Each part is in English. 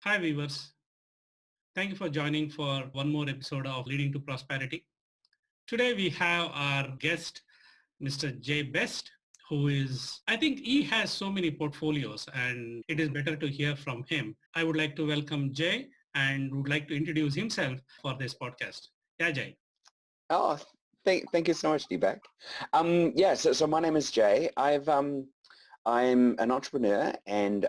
Hi viewers, thank you for joining for one more episode of Leading to Prosperity. Today we have our guest, Mr. Jay Best, who is, I think he has so many portfolios and it is better to hear from him. I would like to welcome Jay and would like to introduce himself for this podcast. Yeah, Jay. Oh, thank you so much, Deepak. So my name is Jay. I'm an entrepreneur and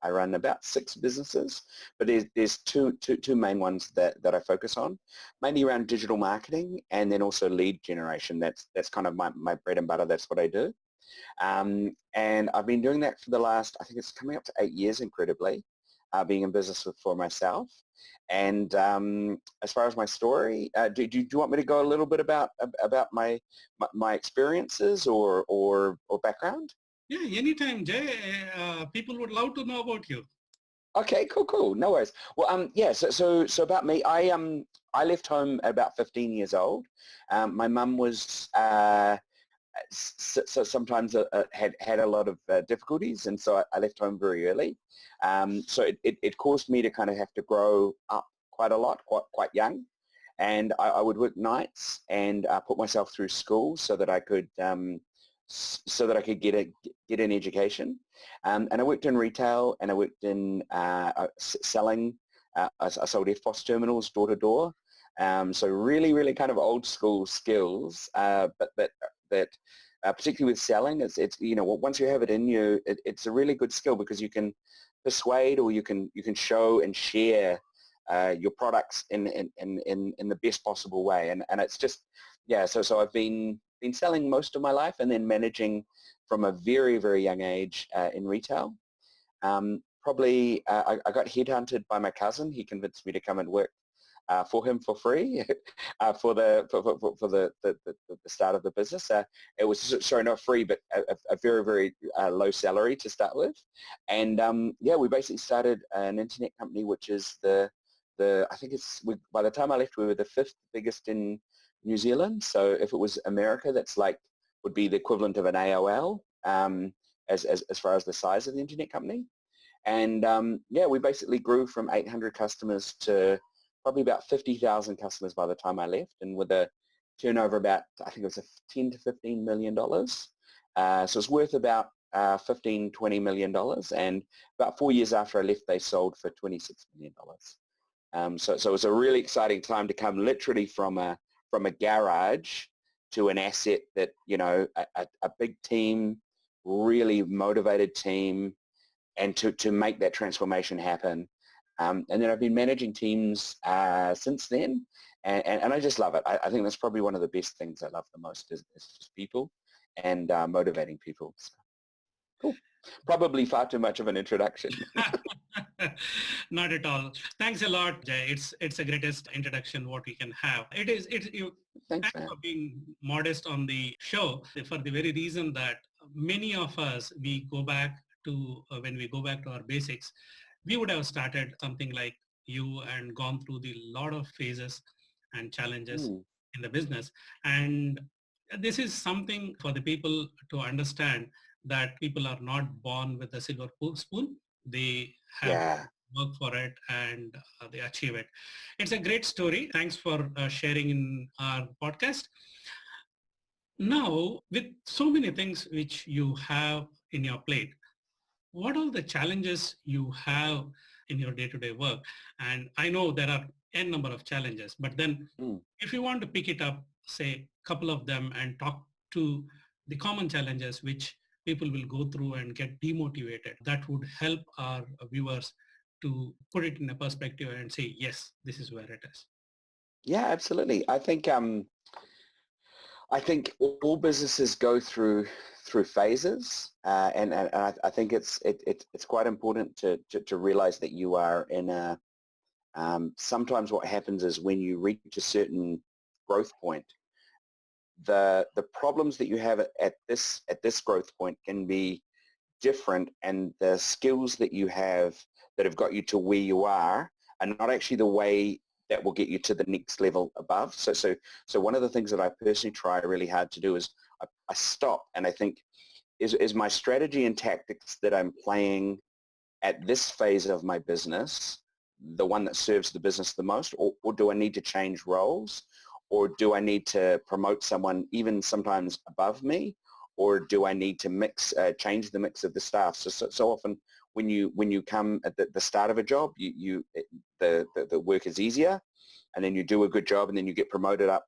I run about 6 businesses, but there's two main ones that I focus on, mainly around digital marketing and then also lead generation. That's kind of my bread and butter. That's what I do. And I've been doing that for the last, I think it's coming up to 8 years, incredibly, being in business for myself. And as far as my story, do you want me to go a little bit about my experiences or background? Yeah, anytime, Jay. People would love to know about you. Okay, cool. No worries. Well, yeah. So about me, I left home at about 15 years old. My mum was so sometimes had a lot of difficulties, and so I left home very early. So it caused me to kind of have to grow up quite a lot, quite young, and I would work nights and put myself through school so that I could get an education. And I worked in retail, and I worked in selling. I sold FPOS terminals door to door. So really kind of old school skills, but that particularly with selling, it's once you have it in you, it's a really good skill because you can persuade or you can show and share your products in the best possible way, and it's just so I've been selling most of my life and then managing from a very young age in retail. I got headhunted by my cousin. He convinced me to come and work for him for free for the start of the business. It was, sorry, not free, but a very low salary to start with. And we basically started an internet company, which is I think by the time I left, we were the 5th biggest in New Zealand. So if it was America, that's would be the equivalent of an AOL as far as the size of the internet company. And we basically grew from 800 customers to probably about 50,000 customers by the time I left, and with a turnover about, I think it was a 10 to $15 million. So it's worth about 15, $20 million. And about 4 years after I left, they sold for $26 million. So it was a really exciting time to come literally from a garage to an asset that, a big team, really motivated team, and to make that transformation happen. And then I've been managing teams since then, and I just love it. I think that's probably one of the best things I love the most is just people and motivating people. So, cool. Probably far too much of an introduction. Not at all. Thanks a lot, Jay. It's the greatest introduction what we can have. It is. Thanks, Thanks man. for being modest on the show for the very reason that many of us we go back to when we go back to our basics, we would have started something like you and gone through the lot of phases and challenges Mm, in the business. And this is something for the people to understand that people are not born with a silver spoon. They have yeah. work for it and they achieve it. It's a great story. Thanks for sharing in our podcast. Now, with so many things which you have in your plate, what are the challenges you have in your day-to-day work? And I know there are n number of challenges, but then Mm. if you want to pick it up, say a couple of them and talk to the common challenges which people will go through and get demotivated, that would help our viewers to put it in a perspective and say, yes, this is where it is. Yeah, absolutely. I think all businesses go through phases, and I think it's quite important to realize that you are in a sometimes what happens is when you reach a certain growth point, the problems that you have at this growth point can be different, and the skills that you have that have got you to where you are not actually the way that will get you to the next level above. So one of the things that I personally try really hard to do is I stop and I think, is my strategy and tactics that I'm playing at this phase of my business the one that serves the business the most, or do I need to change roles, or do I need to promote someone even sometimes above me, or do I need to change the mix of the staff? So often when you come at the start of a job, the work is easier, and then you do a good job, and then you get promoted up,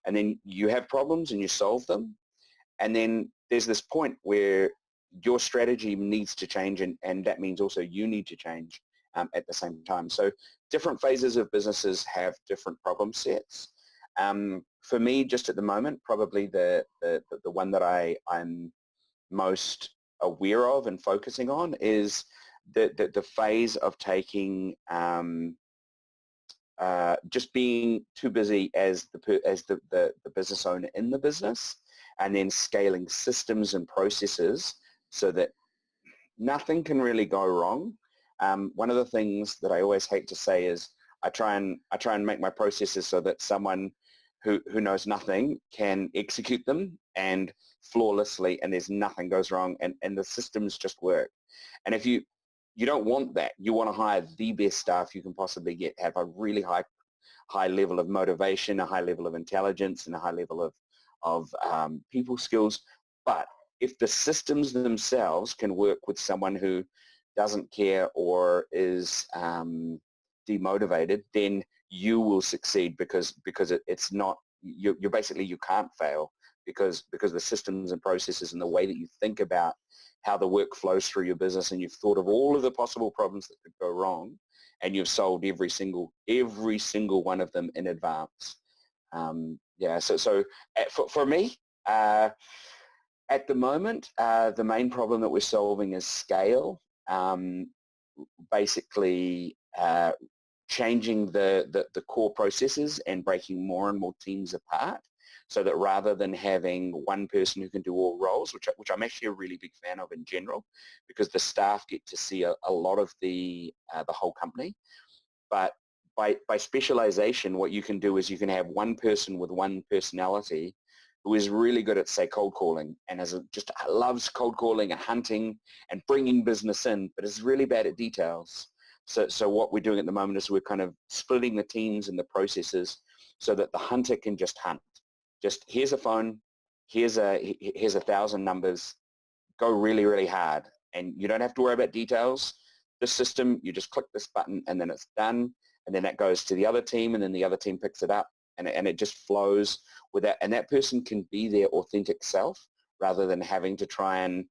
and then you have problems and you solve them, and then there's this point where your strategy needs to change, and that means also you need to change at the same time. So different phases of businesses have different problem sets. For me, just at the moment, probably the one that I'm most aware of and focusing on is the phase of taking just being too busy as the business owner in the business, and then scaling systems and processes so that nothing can really go wrong. One of the things that I always hate to say is I try and make my processes so that someone who knows nothing can execute them and flawlessly, and there's nothing goes wrong, and the systems just work. And if you don't want that, you want to hire the best staff you can possibly get, have a really high level of motivation, a high level of intelligence, and a high level of people skills. But if the systems themselves can work with someone who doesn't care or is demotivated, then you will succeed, because it's not, you're basically, you can't fail, because the systems and processes and the way that you think about how the work flows through your business, and you've thought of all of the possible problems that could go wrong, and you've solved every single one of them in advance. For me, at the moment, the main problem that we're solving is scale. Basically, changing the core processes and breaking more and more teams apart, so that rather than having one person who can do all roles, which I'm actually a really big fan of in general, because the staff get to see a lot of the whole company. But by specialization, what you can do is you can have one person with one personality who is really good at, say, cold calling, and just loves cold calling and hunting and bringing business in, but is really bad at details. So what we're doing at the moment is we're kind of splitting the teams and the processes so that the hunter can just hunt. Just here's a phone, here's 1,000 numbers, go really, really hard. And you don't have to worry about details. The system, you just click this button and then it's done. And then that goes to the other team, and then the other team picks it up, and it just flows with that. And that person can be their authentic self rather than having to try and,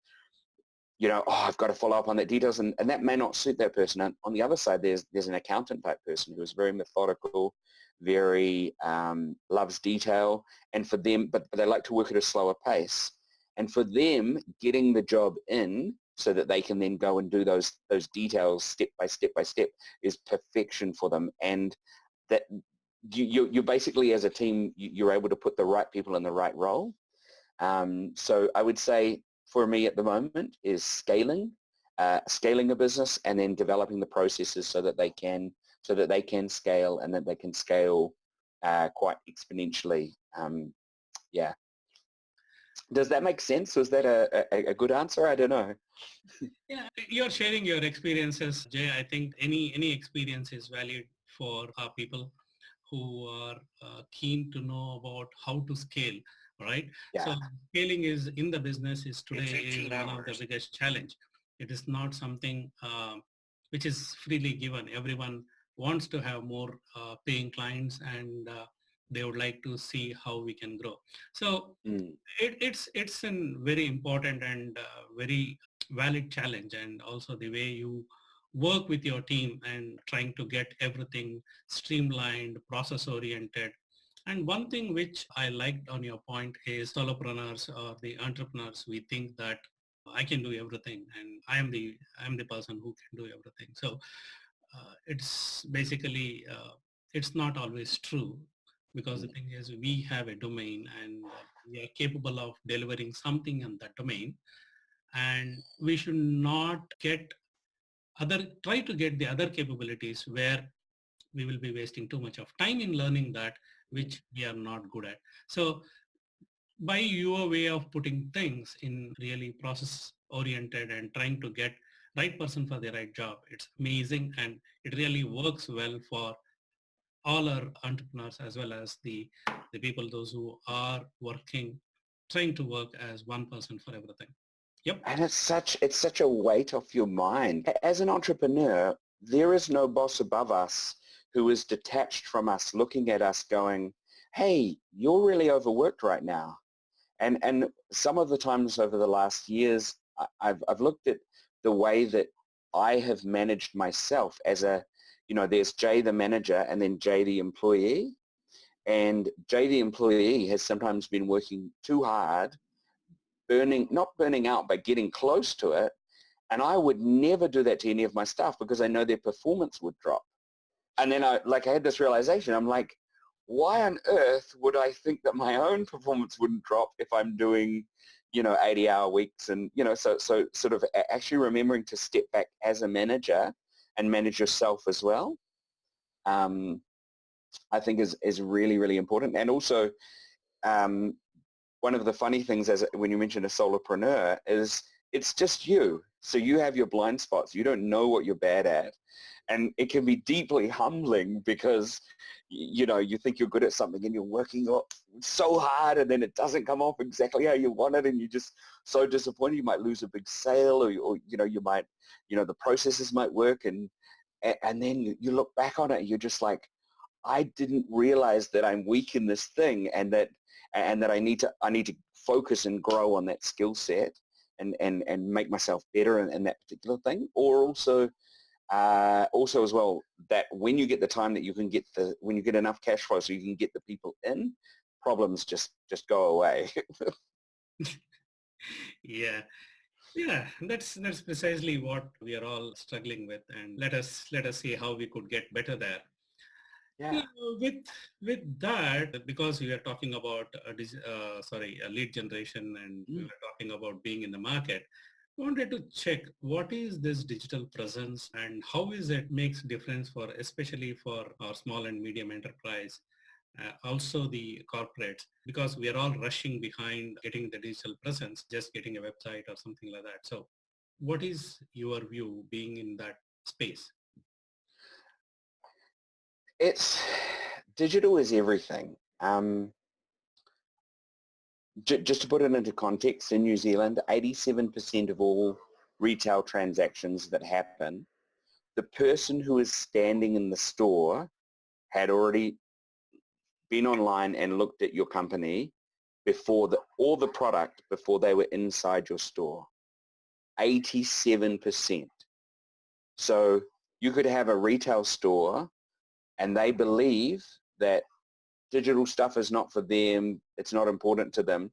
I've got to follow up on that details, and that may not suit that person. And on the other side, there's an accountant type person who is very methodical, very loves detail, and for them, but they like to work at a slower pace. And for them, getting the job in so that they can then go and do those details step by step is perfection for them. And that you basically, as a team, you're able to put the right people in the right role. So I would say for me at the moment is scaling a business, and then developing the processes so that they can scale, and that they can scale quite exponentially. Yeah. Does that make sense? Was that a good answer? I don't know. Yeah, you're sharing your experiences, Jay. I think any experience is valid for people who are keen to know about how to scale, right? Yeah. So scaling is in the business is today is one of the biggest challenge. It is not something which is freely given. Everyone wants to have more paying clients, and they would like to see how we can grow. So it's a very important and very valid challenge, and also the way you work with your team and trying to get everything streamlined, process oriented. And one thing which I liked on your point is solopreneurs or the entrepreneurs, we think that I can do everything and I'm the person who can do everything. So it's basically it's not always true, because the thing is we have a domain, and we are capable of delivering something in that domain, and we should not try to get the other capabilities where we will be wasting too much of time in learning that which we are not good at. So by your way of putting things in really process oriented and trying to get right person for the right job. It's amazing, and it really works well for all our entrepreneurs as well as the people, those who are working, trying to work as one person for everything. Yep. And it's such a weight off your mind. As an entrepreneur, there is no boss above us who is detached from us, looking at us going, hey, you're really overworked right now. And some of the times over the last years, I've looked at the way that I have managed myself as there's Jay the manager and then Jay the employee. And Jay the employee has sometimes been working too hard, not burning out, but getting close to it. And I would never do that to any of my staff because I know their performance would drop. And then I had this realization. I'm like, why on earth would I think that my own performance wouldn't drop if I'm doing, 80-hour weeks? And, so sort of actually remembering to step back as a manager and manage yourself as well, I think is really, really important. And also, um, one of the funny things when you mention a solopreneur is it's just you. So you have your blind spots. You don't know what you're bad at. And it can be deeply humbling because, you think you're good at something and you're working so hard and then it doesn't come off exactly how you want it and you're just so disappointed. You might lose a big sale or you might, the processes might work and then you look back on it and you're just like, I didn't realize that I'm weak in this thing and that I need to focus and grow on that skill set and make myself better in that particular thing. Or also as well, that when you get the time that when you get enough cash flow so you can get the people in, problems just go away. Yeah. Yeah, that's precisely what we are all struggling with, and let us see how we could get better there. Yeah. Yeah, with that, because we are talking about a lead generation, and we Mm. were talking about being in the market, I wanted to check what is this digital presence and how is it makes difference for especially for our small and medium enterprise, also the corporates, because we are all rushing behind getting the digital presence, just getting a website or something like that. So what is your view being in that space? It's digital is everything. Just to put it into context, in New Zealand, 87% of all retail transactions that happen, the person who is standing in the store had already been online and looked at your company or the product before they were inside your store. 87%. So you could have a retail store and they believe that digital stuff is not for them, it's not important to them.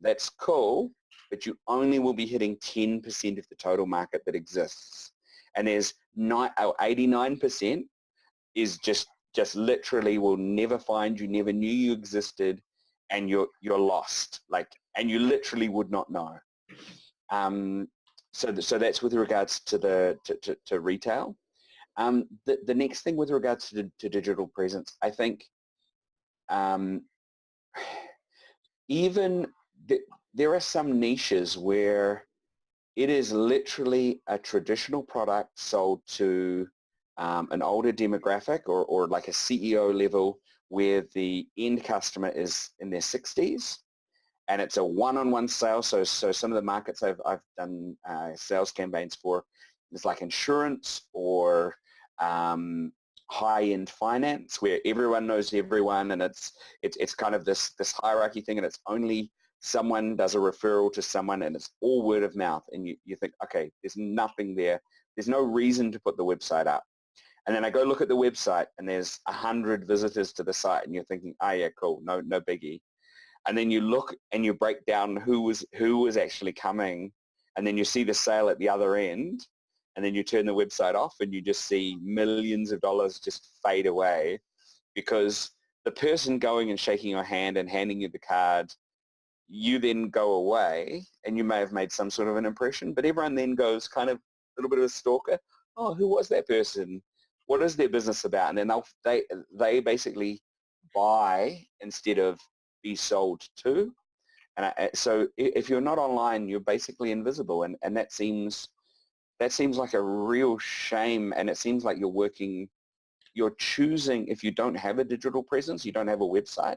That's cool, but you only will be hitting 10% of the total market that exists. And there's 89% is just literally will never find you, never knew you existed, and you're lost. And you literally would not know. Um, so that's with regards to to retail. The next thing with regards to digital presence, I think um, even there are some niches where it is literally a traditional product sold to an older demographic or like a CEO level where the end customer is in their 60s and it's a one-on-one sale. So some of the markets I've done sales campaigns for is like insurance or high-end finance where everyone knows everyone and it's kind of this hierarchy thing and it's only someone does a referral to someone and it's all word of mouth and you think, okay, there's nothing there. There's no reason to put the website up. And then I go look at the website and there's 100 visitors to the site and you're thinking, oh yeah, cool, no biggie. And then you look and you break down who was actually coming and then you see the sale at the other end and then you turn the website off and you just see millions of dollars just fade away because the person going and shaking your hand and handing you the card, you then go away and you may have made some sort of an impression, but everyone then goes kind of a little bit of a stalker. Oh, who was that person? What is their business about? And then they basically buy instead of be sold to. And so if you're not online, you're basically invisible. And that seems that seems like a real shame, and it seems like you're choosing, if you don't have a digital presence, you don't have a website,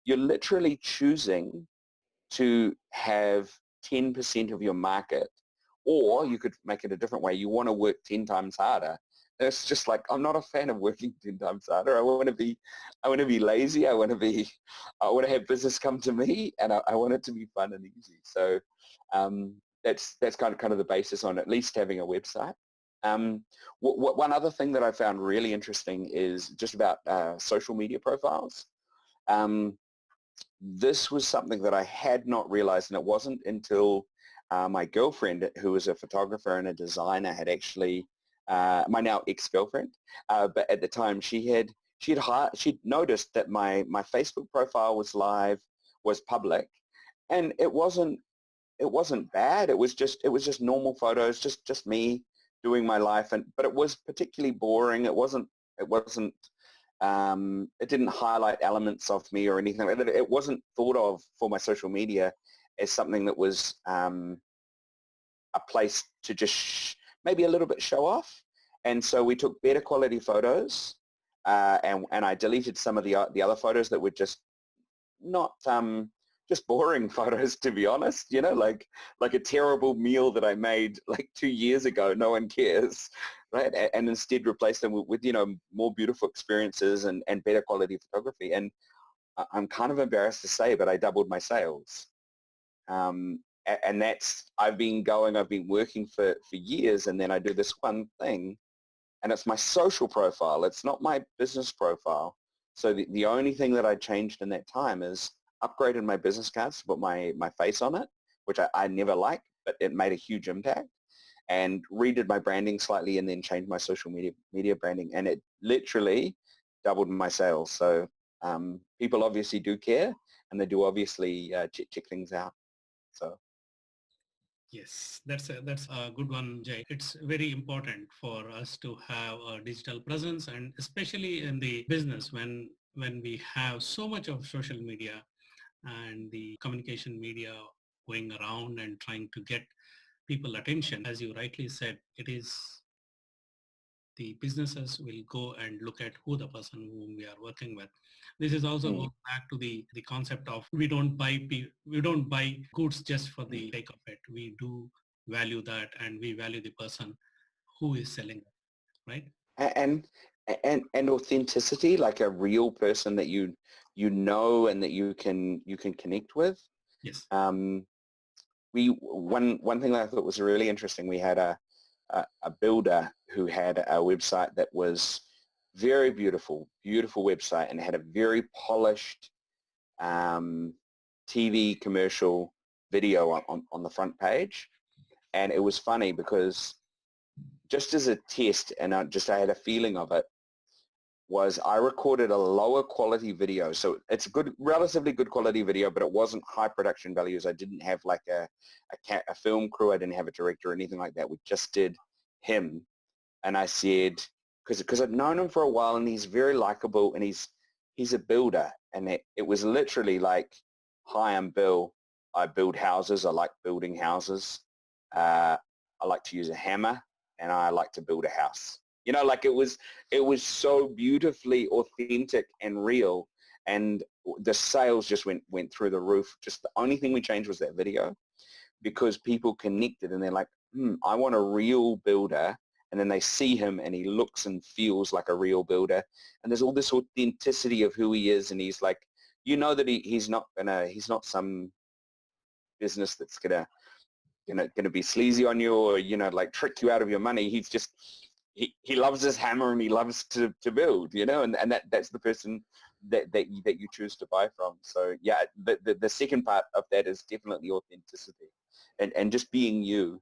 you're literally choosing to have 10% of your market, or you could make it a different way. You want to work 10 times harder. And it's just like, I'm not a fan of working 10 times harder. I want to be lazy. I want to have business come to me, and I want it to be fun and easy. So that's kind of the basis on at least having a website. One other thing that I found really interesting is just about social media profiles. Um, this was something that I had not realized, and it wasn't until my girlfriend, who was a photographer and a designer, had actually, my now ex-girlfriend, but at the time she'd noticed that my Facebook profile was live, was public, and it wasn't bad. It was just normal photos, just me doing my life, but it was particularly boring. It didn't highlight elements of me or anything like that. It wasn't thought of for my social media as something that was a place to just maybe a little bit show off. And so we took better quality photos, and I deleted some of the other photos that were just not just boring photos, to be honest. Like a terrible meal that I made like 2 years ago. No one cares, right? And instead replace them with more beautiful experiences and better quality photography. And I'm kind of embarrassed to say, but I doubled my sales. And I've been working for years, and then I do this one thing, and it's my social profile. It's not my business profile. So the only thing that I changed in that time is upgraded my business cards to put my face on it, which I never liked, but it made a huge impact, and redid my branding slightly, and then changed my social media branding, and it literally doubled my sales. So people obviously do care, and they do obviously check things out. So Yes, that's a good one, Jay. It's very important for us to have a digital presence, and especially in the business when we have so much of social media and the communication media going around and trying to get people attention. As you rightly said, it is the businesses will go and look at who the person whom we are working with. This is also mm, goes back to the concept of we don't buy goods just for the sake of it. We do value that, and we value the person who is selling it, right? and and authenticity, like a real person that and that you can connect with. Yes. Um, one thing that I thought was really interesting. We had a builder who had a website that was very beautiful website, and had a very polished um, TV commercial video on the front page. And it was funny because just as a test, and I had a feeling of it, was I recorded a lower quality video. So it's relatively good quality video, but it wasn't high production values. I didn't have like a film crew. I didn't have a director or anything like that. We just did him. And I said, because I've known him for a while, and he's very likable, and he's a builder. And it was literally like, hi, I'm Bill. I build houses. I like building houses. I like to use a hammer, and I like to build a house. Like it was so beautifully authentic and real, and the sales just went through the roof. Just the only thing we changed was that video, because people connected, and they're like, I want a real builder. And then they see him, and he looks and feels like a real builder. And there's all this authenticity of who he is, and he's like, that he's not some business that's gonna be sleazy on you, or like trick you out of your money. He's just he loves his hammer, and he loves to build, and that's the person that you choose to buy from. So yeah, the second part of that is definitely authenticity, and just being you,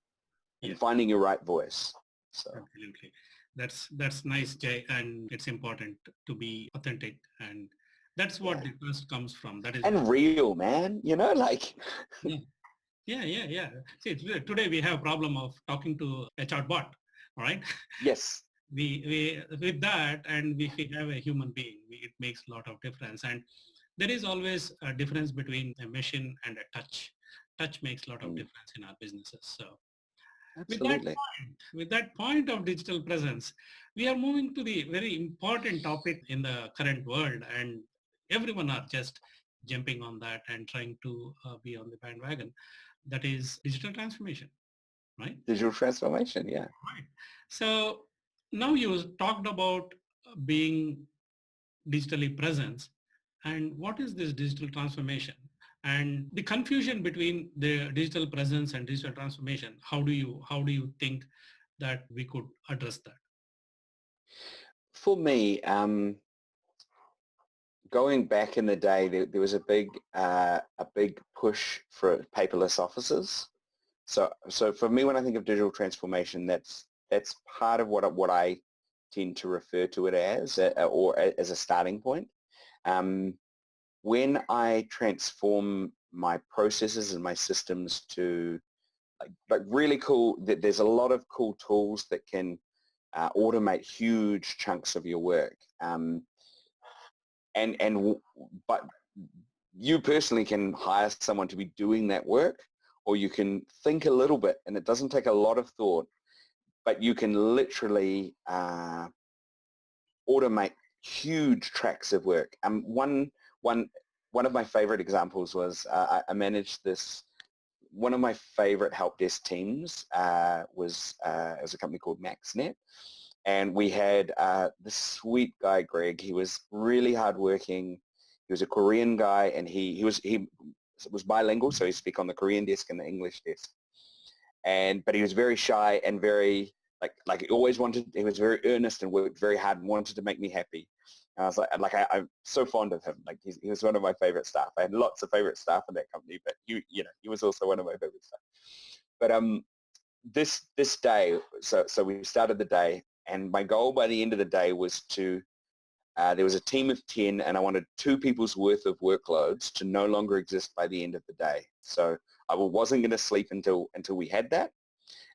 and Yes, finding your right voice. So absolutely. That's nice, Jay, and it's important to be authentic, and that's what yeah, the trust comes from. That is and real, man. Like yeah. Yeah. See, today we have a problem of talking to a chatbot, all right? yes, We with that, and if we have a human being, it makes a lot of difference. And there is always a difference between a machine and a touch. Touch makes a lot of mm, difference in our businesses. So With that Absolutely. with that point of digital presence, we are moving to the very important topic in the current world, and everyone are just jumping on that and trying to be on the bandwagon. That is digital transformation, right? Digital transformation, yeah. Right. So now you talked about being digitally present, and what is this digital transformation? And the confusion between the digital presence and digital transformation, how do you think that we could address that? For me, going back in the day, there was a big push for paperless offices. So for me, when I think of digital transformation, that's part of what I tend to refer to it as, as a starting point. Um, when I transform my processes and my systems to like really cool, there's a lot of cool tools that can automate huge chunks of your work. And but you personally can hire someone to be doing that work, or you can think a little bit, and it doesn't take a lot of thought, but you can literally automate huge tracks of work. One one of my favorite examples was I managed this. One of my favorite help desk teams was a company called MaxNet, and we had this sweet guy, Greg. He was really hardworking. He was a Korean guy, and he was bilingual, so he speak on the Korean desk and the English desk. But he was very shy and very like he always wanted. He was very earnest and worked very hard and wanted to make me happy. And I was I'm so fond of him. Like he was one of my favorite staff. I had lots of favorite staff in that company, but he was also one of my favorite staff. But this day, so we started the day, and my goal by the end of the day was to there was a team of 10, and I wanted 2 people's worth of workloads to no longer exist by the end of the day. So I wasn't going to sleep until we had that.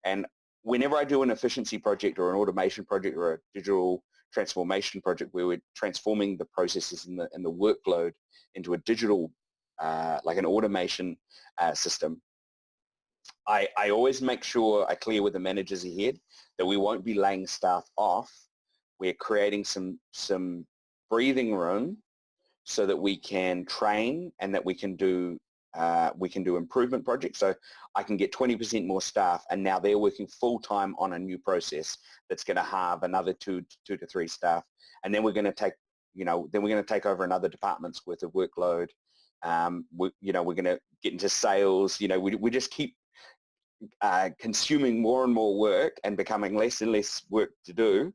And whenever I do an efficiency project or an automation project or a digital transformation project where we're transforming the processes and the workload into a digital, like an automation system, I always make sure I clear with the managers ahead that we won't be laying staff off. We're creating some breathing room so that we can train and that we can do improvement projects. So I can get 20% more staff, and now they're working full time on a new process that's going to have another two to 3 staff, and then we're going to take over another department's worth of workload. We're going to get into sales. We just keep consuming more and more work and becoming less and less work to do,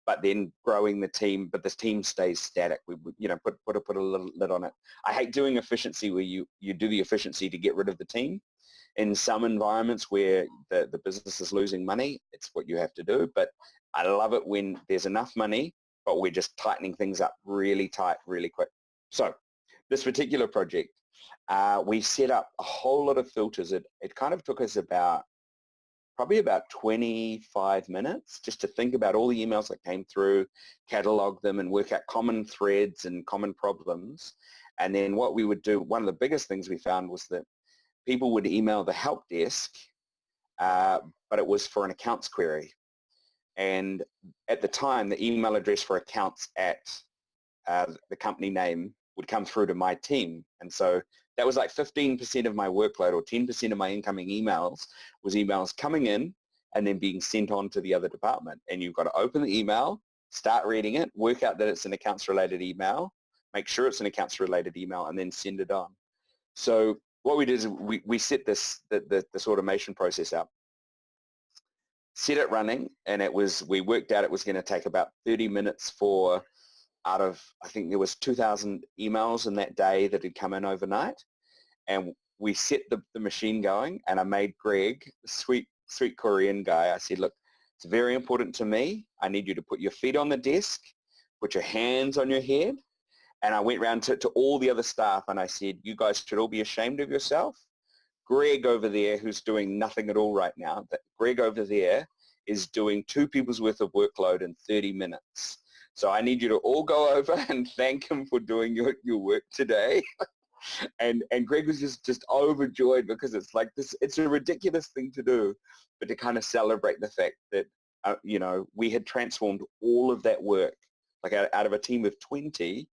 but then growing the team, but the team stays static. We put a little lid on it. I hate doing efficiency where you do the efficiency to get rid of the team. In some environments where the business is losing money, it's what you have to do. But I love it when there's enough money, but we're just tightening things up really tight, really quick. So this particular project, we set up a whole lot of filters. It kind of took us probably about 25 minutes just to think about all the emails that came through, catalog them, and work out common threads and common problems. And then what we would do, one of the biggest things we found was that people would email the help desk, but it was for an accounts query. And at the time, the email address for accounts at the company name would come through to my team. And so that was like 15% of my workload, or 10% of my incoming emails was emails coming in and then being sent on to the other department. And you've got to open the email, start reading it, work out that it's an accounts related email, make sure it's an accounts related email, and then send it on. So what we did is we set this automation process up, set it running, and we worked out it was going to take about 30 minutes for, out of, I think there was 2,000 emails in that day that had come in overnight. And we set the machine going, and I made Greg, the sweet Korean guy, I said, look, it's very important to me. I need you to put your feet on the desk, put your hands on your head. And I went around to all the other staff and I said, you guys should all be ashamed of yourself. Greg over there, who's doing nothing at all right now, Greg over there is doing 2 people's worth of workload in 30 minutes. So I need you to all go over and thank him for doing your work today. And Greg was just overjoyed because it's like this. It's a ridiculous thing to do, but to kind of celebrate the fact that we had transformed all of that work, like out of a team of 20,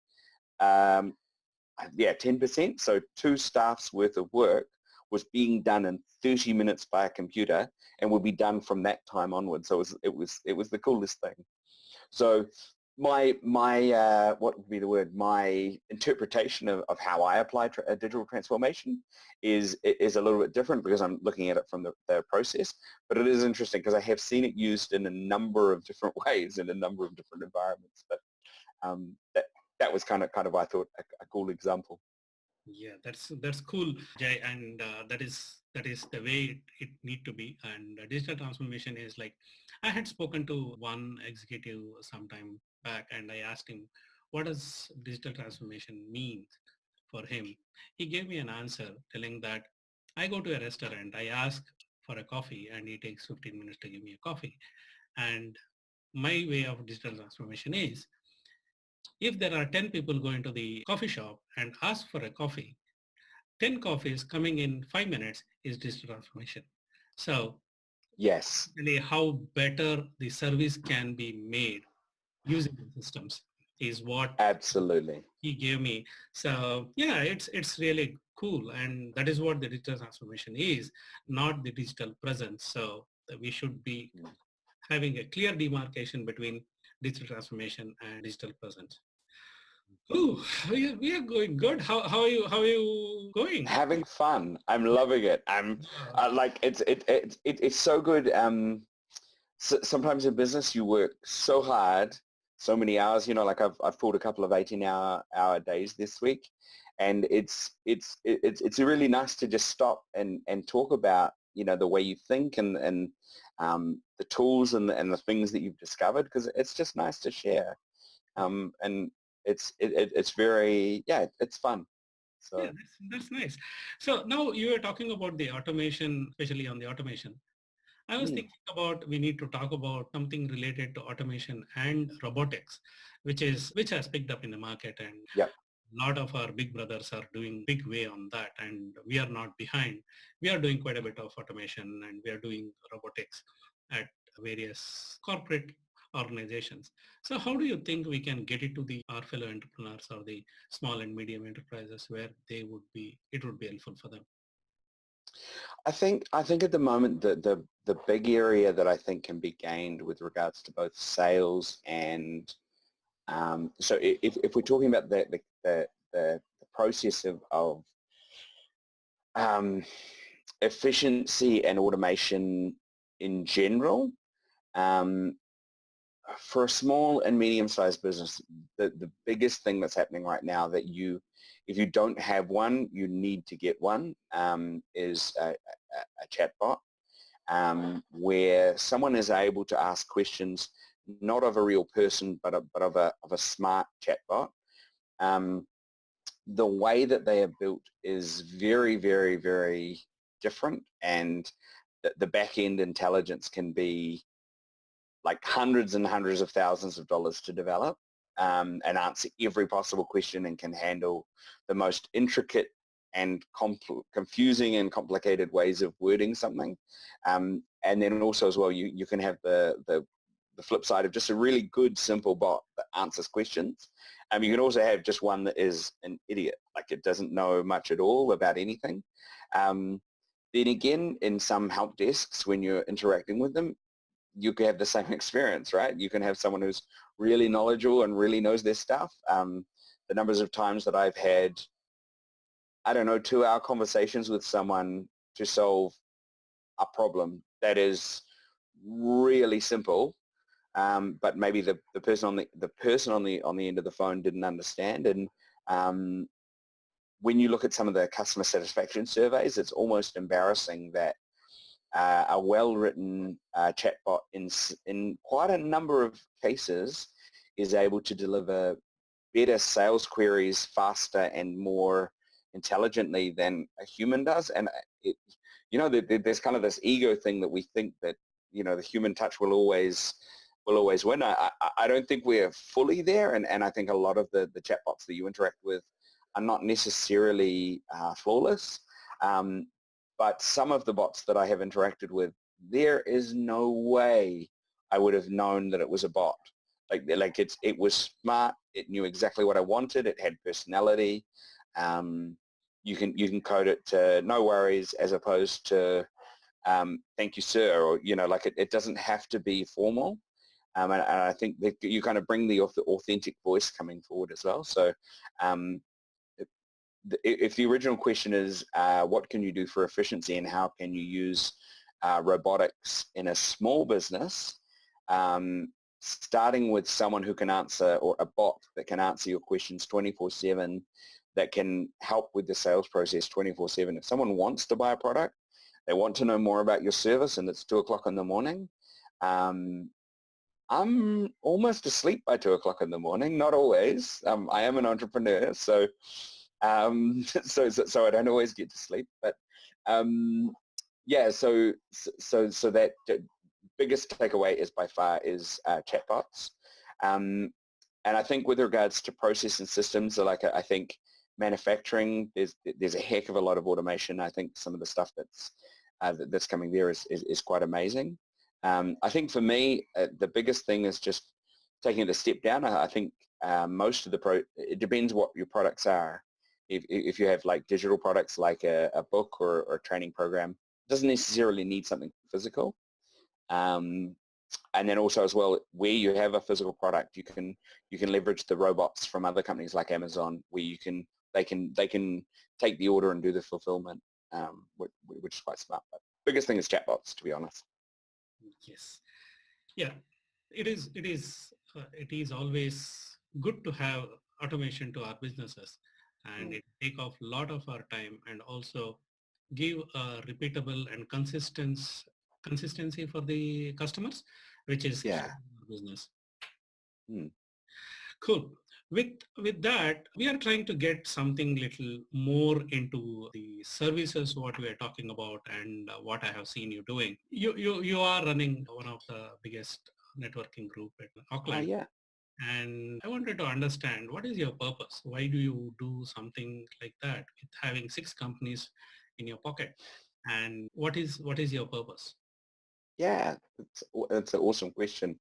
10%. So 2 staff's worth of work was being done in 30 minutes by a computer and would be done from that time onwards. So it was the coolest thing. So my what would be the word? My interpretation of how I apply digital transformation is a little bit different because I'm looking at it from the process. But it is interesting because I have seen it used in a number of different ways in a number of different environments. But that was kind of I thought a cool example. Yeah, that's cool, Jay, and that is the way it need to be. And digital transformation is like, I had spoken to one executive some time back, and I asked him, what does digital transformation mean for him? He gave me an answer telling that I go to a restaurant, I ask for a coffee, and he takes 15 minutes to give me a coffee. And my way of digital transformation is, if there are 10 people going to the coffee shop and ask for a coffee, 10 coffees coming in 5 minutes is digital transformation. So Yes, really how better the service can be made using the systems is what absolutely. he gave me. So yeah, it's really cool. And that is what the digital transformation is, not the digital presence. So we should be having a clear demarcation between digital transformation and digital presence. Oh, we are going good. How are you going? Having fun. I'm loving it. I'm like it's so good. Sometimes in business you work so hard, so many hours. Like I've pulled a couple of 18-hour days this week, and it's really nice to just stop and talk about the way you think and the tools and the things that you've discovered, because it's just nice to share. And it's very it's fun. Yeah, So. that's nice. So now you were talking about the automation, especially on the automation. I was Mm, thinking about we need to talk about something related to automation and robotics, which has picked up in the market, and yep. a lot of our big brothers are doing big way on that, and we are not behind. We are doing quite a bit of automation, and we are doing robotics at various corporate organizations. So how do you think we can get it to our fellow entrepreneurs or the small and medium enterprises where it would be helpful for them? I think at the moment the big area that I think can be gained with regards to both sales and so if we're talking about the process of um, efficiency and automation in general, um, for a small and medium-sized business, the biggest thing that's happening right now that if you don't have one, you need to get one, is a chatbot, where someone is able to ask questions not of a real person but of a smart chatbot. Um, the way that they are built is very, very, very different, and the back-end intelligence can be like hundreds and hundreds of thousands of dollars to develop, and answer every possible question, and can handle the most intricate and confusing and complicated ways of wording something. And then also as well, you can have the flip side of just a really good simple bot that answers questions. You can also have just one that is an idiot, like it doesn't know much at all about anything. Then again, in some help desks, when you're interacting with them, you can have the same experience, right? You can have someone who's really knowledgeable and really knows their stuff. The numbers of times that I've had, I don't know, 2-hour conversations with someone to solve a problem that is really simple, but maybe the person on the end of the phone didn't understand. And when you look at some of the customer satisfaction surveys, it's almost embarrassing that a well-written chatbot in quite a number of cases is able to deliver better sales queries faster and more intelligently than a human does. And there's kind of this ego thing that we think that the human touch will always win. I don't think we're fully there, and I think a lot of the chatbots that you interact with are not necessarily flawless, but some of the bots that I have interacted with, there is no way I would have known that it was a bot. It was smart. It knew exactly what I wanted. It had personality. You can code it to no worries as opposed to thank you, sir, or it doesn't have to be formal. And I think that you kind of bring the authentic voice coming forward as well. So if the original question is what can you do for efficiency and how can you use robotics in a small business, starting with someone who can answer, or a bot that can answer your questions 24/7, that can help with the sales process 24/7. If someone wants to buy a product, they want to know more about your service, and it's 2 o'clock in the morning, I'm almost asleep by 2 o'clock in the morning. Not always. I am an entrepreneur, so so I don't always get to sleep. But yeah, so that biggest takeaway is by far is chatbots. And I think with regards to process and systems, I think manufacturing, there's a heck of a lot of automation. I think some of the stuff that's coming there is quite amazing. I think for me, the biggest thing is just taking it a step down. I think most of it depends what your products are. If you have like digital products like a book or a training program, it doesn't necessarily need something physical. And then also as well, where you have a physical product, you can leverage the robots from other companies like Amazon, where they can take the order and do the fulfillment, which is quite smart. But biggest thing is chatbots, to be honest. Yes. Yeah. It is always good to have automation to our businesses, and it take off a lot of our time and also give a repeatable and consistency for the customers, which is Yeah. business. Mm. Cool. With that, we are trying to get something little more into the services what we are talking about and what I have seen you doing. You are running one of the biggest networking group in Auckland. Yeah. And I wanted to understand, what is your purpose? Why do you do something like that with having 6 companies in your pocket? And what is your purpose? Yeah, it's an awesome question.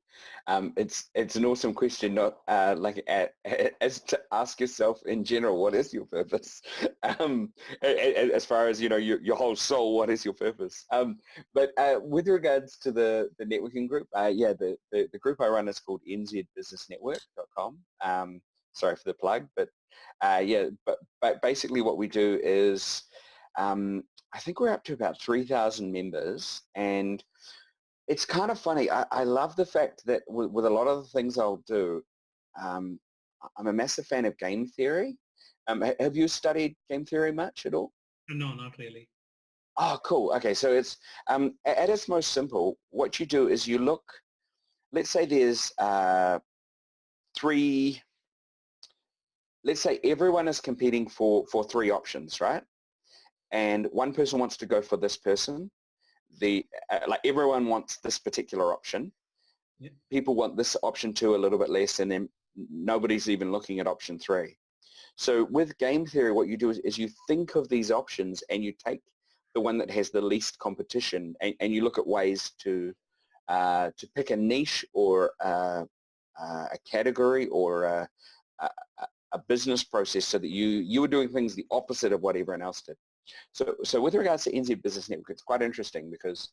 It's an awesome question, not as to ask yourself in general, what is your purpose? As far as your whole soul, what is your purpose? But with regards to the networking group, yeah, the group I run is called nzbusinessnetwork.com. Sorry for the plug, but yeah, but basically what we do is I think we're up to about 3,000 members, and it's kind of funny. I love the fact that with a lot of the things I'll do, I'm a massive fan of game theory. Have you studied game theory much at all? No, not really. Oh, cool. Okay, so it's at its most simple, what you do is you look, let's say there's let's say everyone is competing for 3 options, right? And one person wants to go for this person. Like everyone wants this particular option. Yeah. People want this option 2 a little bit less, and then nobody's even looking at option 3. So with game theory, what you do is you think of these options and you take the one that has the least competition, and you look at ways to pick a niche or a category or a business process so that you are doing things the opposite of what everyone else did. So with regards to NZ Business Network, it's quite interesting because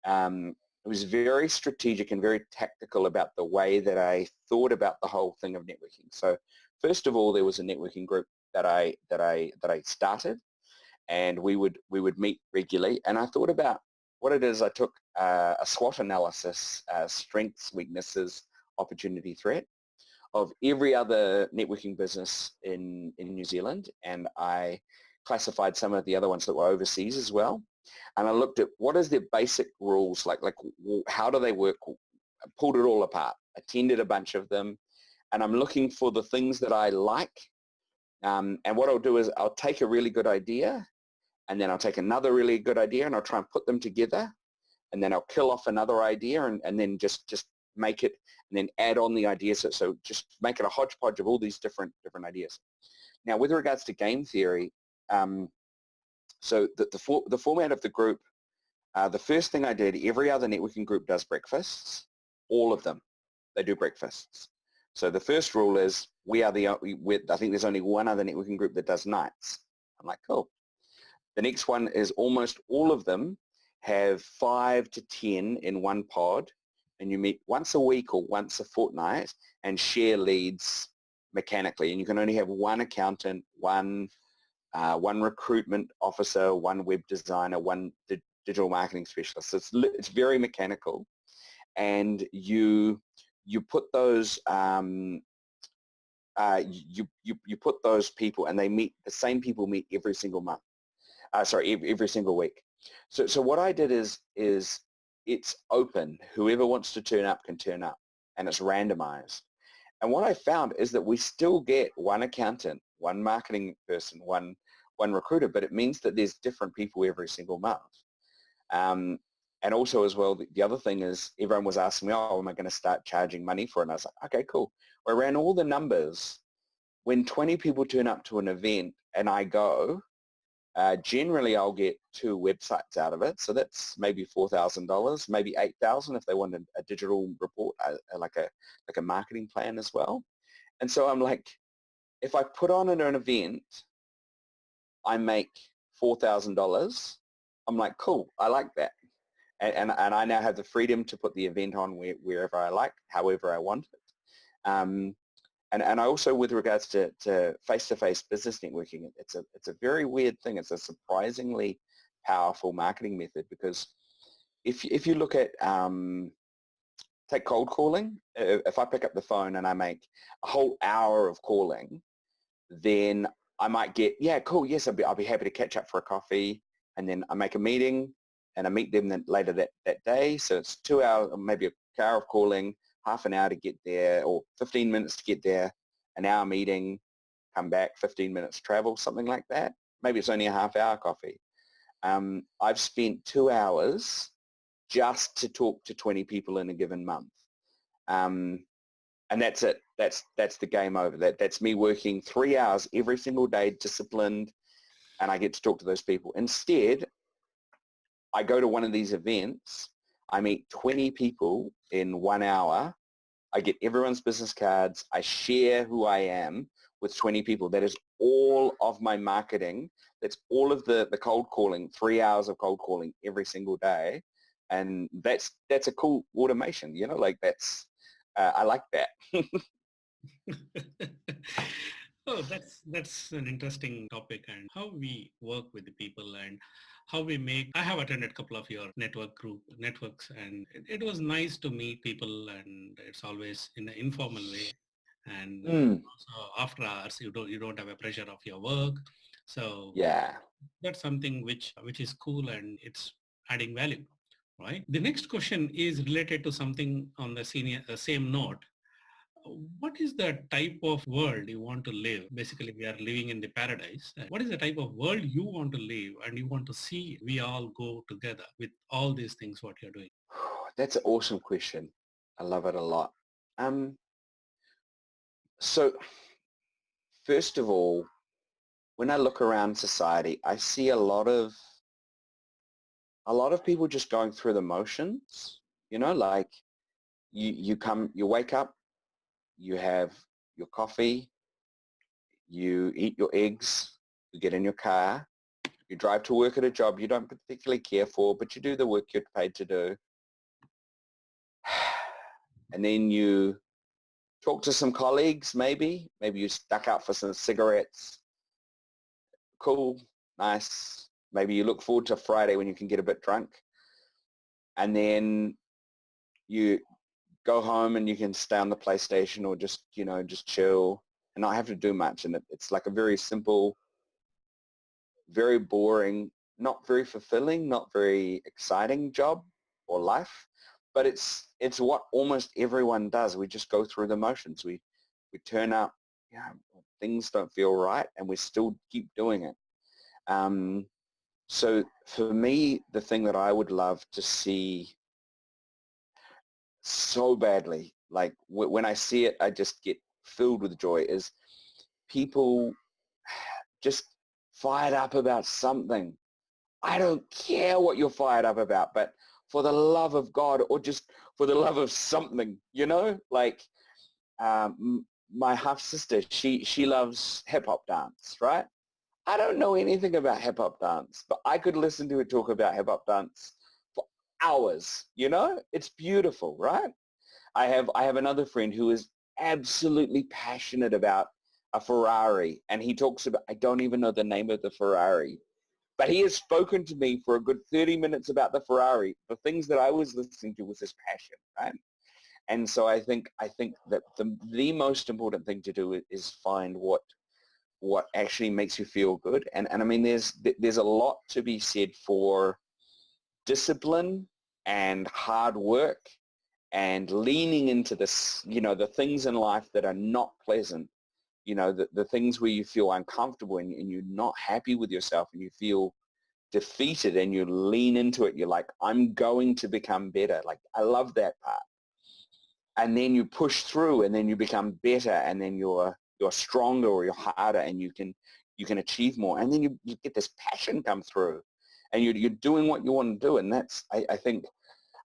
it was very strategic and very tactical about the way that I thought about the whole thing of networking. So first of all, there was a networking group that I started, and we would meet regularly. And I thought about what it is. I took a SWOT analysis, strengths, weaknesses, opportunity, threat, of every other networking business in New Zealand, and I classified some of the other ones that were overseas as well. And I looked at what is their basic rules, like how do they work, I pulled it all apart, attended a bunch of them, and I'm looking for the things that I like. And what I'll do is I'll take a really good idea, and then I'll take another really good idea, and I'll try and put them together, and then I'll kill off another idea, and then just make it, and then add on the ideas. So just make it a hodgepodge of all these different ideas. Now, with regards to game theory, so the format of the group, the first thing I did, every other networking group does breakfasts, all of them, they do breakfasts. So the first rule is I think there's only one other networking group that does nights. I'm like, cool. The next one is almost all of them have 5 to 10 in one pod, and you meet once a week or once a fortnight and share leads mechanically. And you can only have one accountant, one recruitment officer, one web designer, one digital marketing specialist. So it's very mechanical, and you put those you put those people, and the same people meet every single month. Every single week. So what I did is it's open. Whoever wants to turn up can turn up, and it's randomized. And what I found is that we still get one accountant, one marketing person, one recruiter, but it means that there's different people every single month. And also as well, the other thing is everyone was asking me, oh, am I going to start charging money for it? And I was like, okay, cool. I ran all the numbers. When 20 people turn up to an event and I go, generally I'll get 2 websites out of it. So that's maybe $4,000, maybe $8,000 if they want a digital report, like a marketing plan as well. And so I'm like, if I put on an event, I make $4,000. I'm like, cool, I like that. And I now have the freedom to put the event on wherever I like, however I want it. And I also, with regards to face-to-face business networking, it's a very weird thing. It's a surprisingly powerful marketing method, because if you look at take cold calling, if I pick up the phone and I make a whole hour of calling, then I might get, yeah, cool, yes, I'll be happy to catch up for a coffee, and then I make a meeting and I meet them later that day. So it's 2 hours, or maybe an hour of calling, half an hour to get there, or 15 minutes to get there, an hour meeting, come back, 15 minutes travel, something like that. Maybe it's only a half hour coffee. I've spent 2 hours just to talk to 20 people in a given month. And that's it. That's the game over. That's me working 3 hours every single day, disciplined, and I get to talk to those people. Instead, I go to one of these events, I meet 20 people in 1 hour, I get everyone's business cards, I share who I am with 20 people. That is all of my marketing. That's all of the cold calling, 3 hours of cold calling every single day. And that's a cool automation, like that's, I like that. Oh, that's an interesting topic, and how we work with the people and how we make. I have attended a couple of your networks, and it was nice to meet people, and it's always in an informal way. And Mm, also after hours, you don't have a pressure of your work, so yeah. that's something which is cool, and it's adding value, right? The next question is related to something on the same note. What is the type of world you want to live? Basically, we are living in the paradise. What is the type of world you want to live and you want to see we all go together with all these things what you're doing? That's an awesome question. I love it a lot. Um, so first of all, when I look around society, I see a lot of people just going through the motions, like you wake up, you have your coffee, you eat your eggs, you get in your car, you drive to work at a job you don't particularly care for, but you do the work you're paid to do. And then you talk to some colleagues, maybe you stuck out for some cigarettes. Cool, nice. Maybe you look forward to Friday when you can get a bit drunk. And then you go home and you can stay on the PlayStation, or just chill and not have to do much. And it's like a very simple, very boring, not very fulfilling, not very exciting job or life. But it's what almost everyone does. We just go through the motions. We turn up, things don't feel right, and we still keep doing it. So for me, the thing that I would love to see so badly, like when I see it, I just get filled with joy, is people just fired up about something. I don't care what you're fired up about, but for the love of God or just for the love of something, like my half sister, she loves hip hop dance, right? I don't know anything about hip hop dance, but I could listen to her talk about hip hop dance for hours, It's beautiful, right? I have another friend who is absolutely passionate about a Ferrari, and he talks about, I don't even know the name of the Ferrari, but he has spoken to me for a good 30 minutes about the Ferrari. The things that I was listening to was his passion, right? And so I think that the most important thing to do is find what actually makes you feel good. And I mean, there's a lot to be said for discipline and hard work and leaning into this, the things in life that are not pleasant, the things where you feel uncomfortable and you're not happy with yourself and you feel defeated and you lean into it. You're like, I'm going to become better. Like, I love that part. And then you push through and then you become better and then you're stronger or you're harder and you can achieve more. And then you get this passion come through and you're doing what you want to do. And that's, I think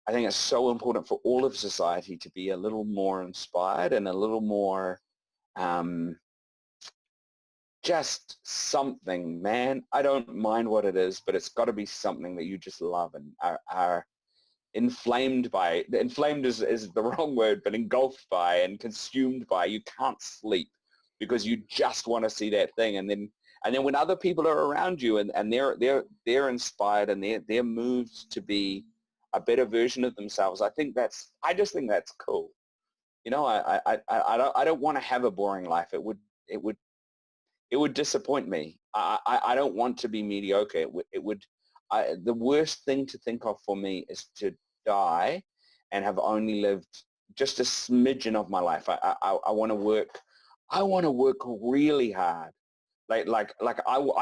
it's so important for all of society to be a little more inspired and a little more um, just something, man. I don't mind what it is, but it's got to be something that you just love and are inflamed by. Inflamed is the wrong word, but engulfed by and consumed by. You can't sleep because you just want to see that thing. And then when other people are around you and they're inspired and they're moved to be a better version of themselves, I just think that's cool. I don't want to have a boring life. It would disappoint me. I don't want to be mediocre. The worst thing to think of for me is to die and have only lived just a smidgen of my life. I want to work. I want to work really hard. I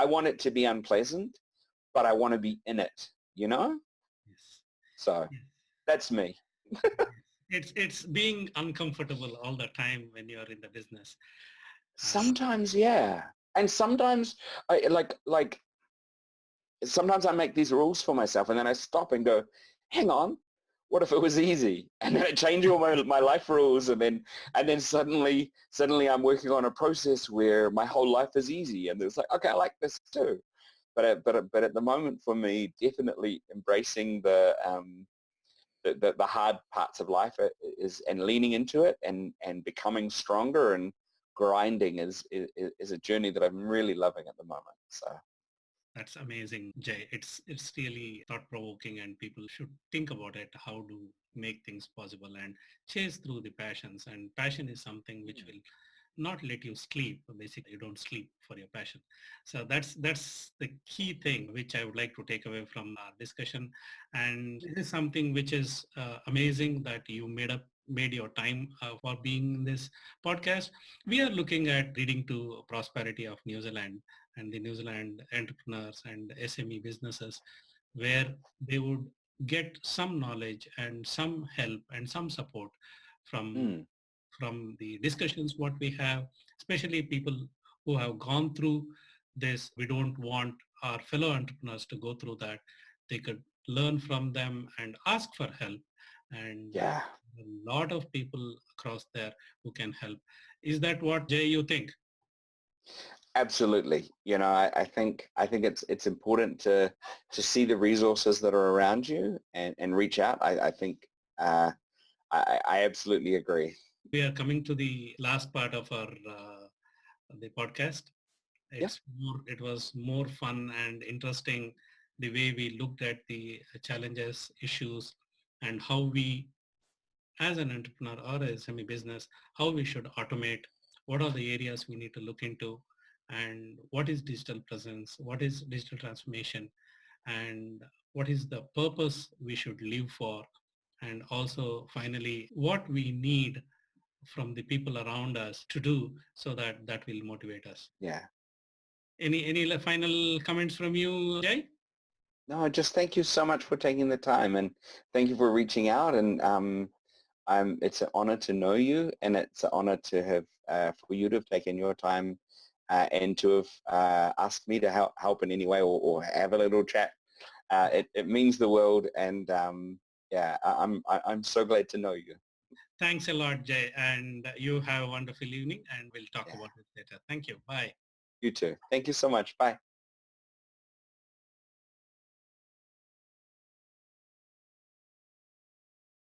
want it to be unpleasant, but I want to be in it, you know? Yes. So Yes. that's me. It's being uncomfortable all the time when you're in the business. Uh, Sometimes, yeah. And sometimes like sometimes I make these rules for myself and then I stop and go, hang on, what if it was easy? And then I change all my life rules and then suddenly I'm working on a process where my whole life is easy and it's like, okay, I like this too. But at the moment for me, definitely embracing the hard parts of life is and leaning into it and becoming stronger and grinding is a journey that I'm really loving at the moment. So That's amazing, Jay. It's really thought-provoking and people should think about it, how to make things possible and chase through the passions. And passion is something which will not let you sleep. Basically, you don't sleep for your passion. So that's the key thing which I would like to take away from our discussion. And this is something which is amazing that you made your time for being in this podcast. We are looking at Leading to Prosperity of New Zealand and the New Zealand entrepreneurs and SME businesses where they would get some knowledge and some help and some support from mm, from the discussions what we have, especially people who have gone through this. We don't want our fellow entrepreneurs to go through that. They could learn from them and ask for help. And yeah. a lot of people across there who can help. Is that what, Jay, you think? Absolutely. I think it's important to see the resources that are around you and reach out. I think I absolutely agree. We are coming to the last part of our the podcast. Yeah. It was more fun and interesting the way we looked at the challenges, issues, and how we, as an entrepreneur or a semi business, how we should automate, what are the areas we need to look into, and what is digital presence, what is digital transformation, and what is the purpose we should live for, and also finally what we need from the people around us to do so that that will motivate us. Yeah. Any final comments from you, Jay? No, just thank you so much for taking the time and thank you for reaching out and it's an honor to know you and it's an honor to have for you to have taken your time and to have asked me to help in any way or have a little chat. It means the world, and yeah, I'm so glad to know you. Thanks a lot, Jay, and you have a wonderful evening, and we'll talk Yeah, about it later. Thank you. Bye. you too. Thank you so much. Bye.